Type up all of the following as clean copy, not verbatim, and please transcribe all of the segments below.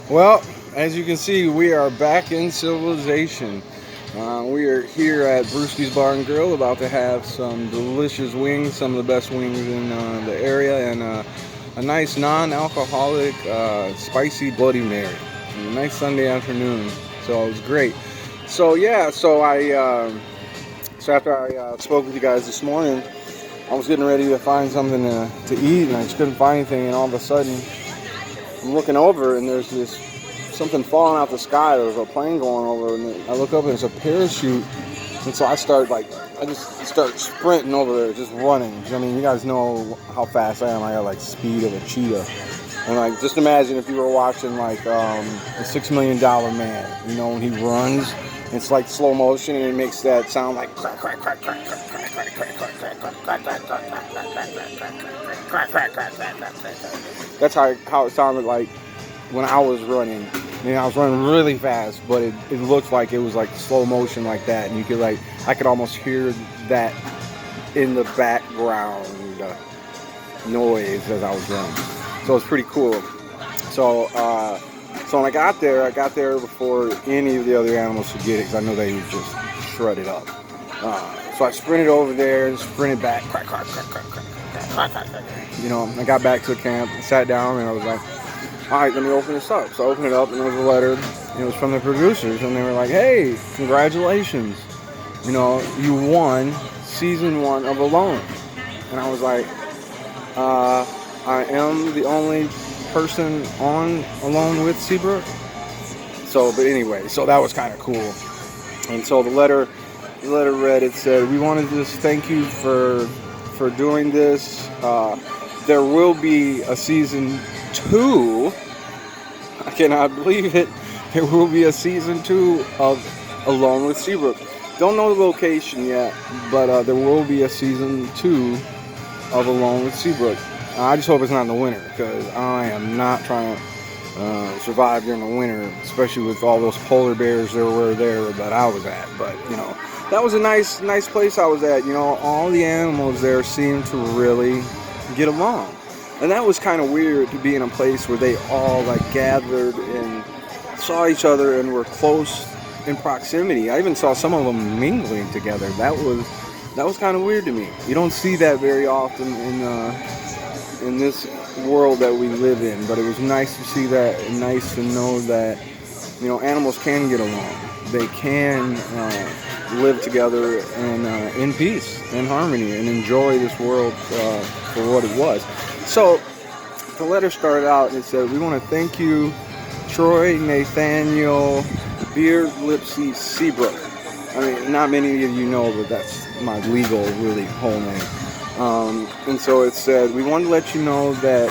Well, as you can see, we are back in civilization. We are here at Brewski's Bar and Grill, about to have some delicious wings, some of the best wings in the area, and a nice non-alcoholic, spicy Bloody Mary. And a nice Sunday afternoon, so it was great. So yeah, so after I spoke with you guys this morning, I was getting ready to find something to eat, and I just couldn't find anything. And all of a sudden, I'm looking over, and there's this something falling out the sky. There's a plane going over, and I look up, and it's a parachute. And so I just start sprinting over there, just running. I mean, you guys know how fast I am. I got like speed of a cheetah. And like, just imagine if you were watching like the $6 Million Man. You know, when he runs, it's like slow motion, and it makes that sound like crack, crack, crack, crack, crack, crack, crack, crack, crack, crack, crack, crack, crack, crack, crack, crack, crack, crack. That's how it sounded like when I was running. You know, I was running really fast, but it looked like it was like slow motion like that, and you could I could almost hear that in the background noise as I was running. So it's pretty cool. So so when I got there before any of the other animals could get it, because I know they would just shred it up. So I sprinted over there and sprinted back. Crack, crack, crack, crack, crack, crack, crack, crack. You know, I got back to the camp, sat down, and I was like, all right, let me open this up. So I opened it up, and there was a letter. And it was from the producers, and they were like, hey, congratulations. You know, you won season 1 of Alone. And I was like, I am the only person on Alone with Seabrook. So, but anyway, so that was kind of cool. And so the letter read, it said, we wanted to just thank you for doing this. There will be a season 2. I cannot believe it. There will be a season 2 of Alone with Seabrook. Don't know the location yet, but there will be a season 2 of Alone with Seabrook. I just hope it's not in the winter, because I am not trying to survive during the winter, especially with all those polar bears that were there that I was at. But you know, that was a nice place I was at. You know, all the animals there seemed to really get along, and that was kind of weird to be in a place where they all like gathered and saw each other and were close in proximity. I even saw some of them mingling together. That was kind of weird to me. You don't see that very often in this world that we live in, but it was nice to see that, and nice to know that, you know, animals can get along. They can live together and in peace and harmony, and enjoy this world for what it was. So the letter started out and it said, we want to thank you, Troy Nathaniel Beard Lipsy Seabrook. I mean, not many of you know, but that's my legal, really whole name. And so it said, we want to let you know that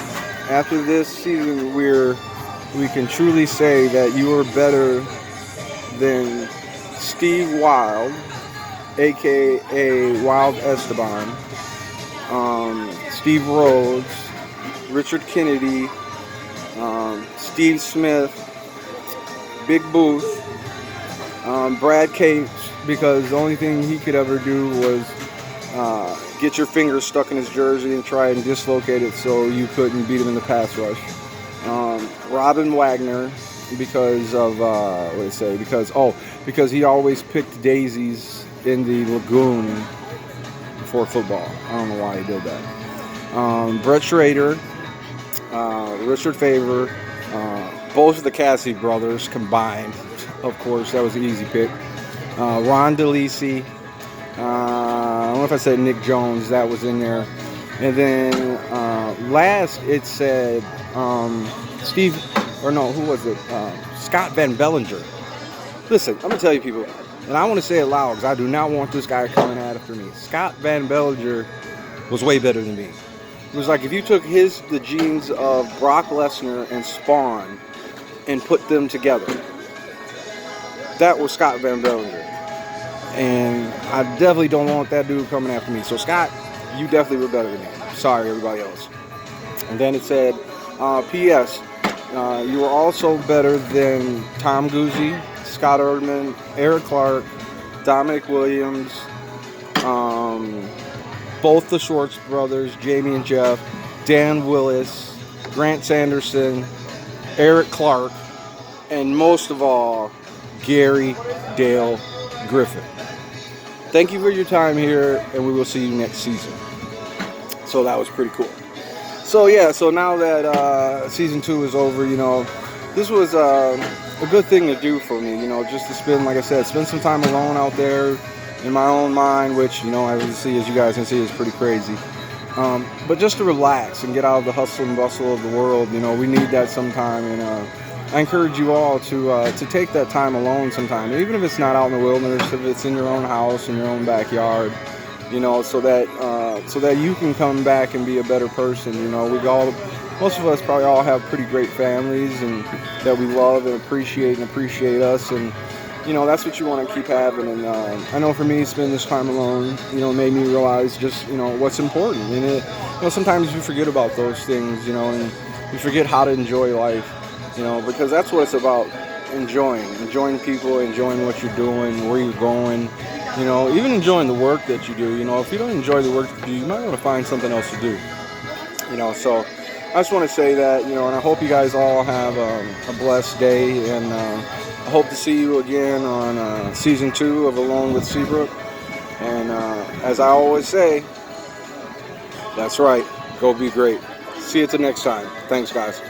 after this season, we can truly say that you are better than Steve Wild, aka Wild Esteban, Steve Rhodes, Richard Kennedy, Steve Smith, Big Booth, Brad Cates, because the only thing he could ever do was get your fingers stuck in his jersey and try and dislocate it so you couldn't beat him in the pass rush. Robin Wagner, because of because he always picked daisies in the lagoon for football. I don't know why he did that. Brett Schrader, Richard Favor, both of the Cassie brothers combined. Of course, that was an easy pick. Ron DeLisi. I don't know if I said Nick Jones. That was in there. And then last it said Scott Van Bellinger. Listen, I'm going to tell you people, and I want to say it loud because I do not want this guy coming after me. Scott Van Bellinger was way better than me. It was like if you took the genes of Brock Lesnar and Spawn and put them together. That was Scott Van Bellinger. And I definitely don't want that dude coming after me. So Scott, you definitely were better than me. Sorry, everybody else. And then it said, P.S. You were also better than Tom Guzzi, Scott Erdman, Eric Clark, Dominic Williams, both the Schwartz brothers, Jamie and Jeff, Dan Willis, Grant Sanderson, Eric Clark, and most of all, Gary Dale Griffin. Thank you for your time here, and we will see you next season. So that was pretty cool. So yeah, so now that season 2 is over, this was a good thing to do for me, just to spend, like I said, spend some time alone out there in my own mind, which, as you guys can see, is pretty crazy. But just to relax and get out of the hustle and bustle of the world, we need that sometime. And I encourage you all to take that time alone sometime, even if it's not out in the wilderness, if it's in your own house, in your own backyard, so that you can come back and be a better person. Most of us probably all have pretty great families and that we love and appreciate us, and that's what you want to keep having. And I know for me, spending this time alone, made me realize just what's important. And sometimes you forget about those things, and you forget how to enjoy life, because that's what it's about. Enjoying people, enjoying what you're doing, where you're going, even enjoying the work that you do. If you don't enjoy the work you do, you might want to find something else to do. So I just want to say that, and I hope you guys all have a blessed day, and I hope to see you again on season 2 of Alone with Seabrook. And as I always say, that's right, go be great. See you till next time. Thanks, guys.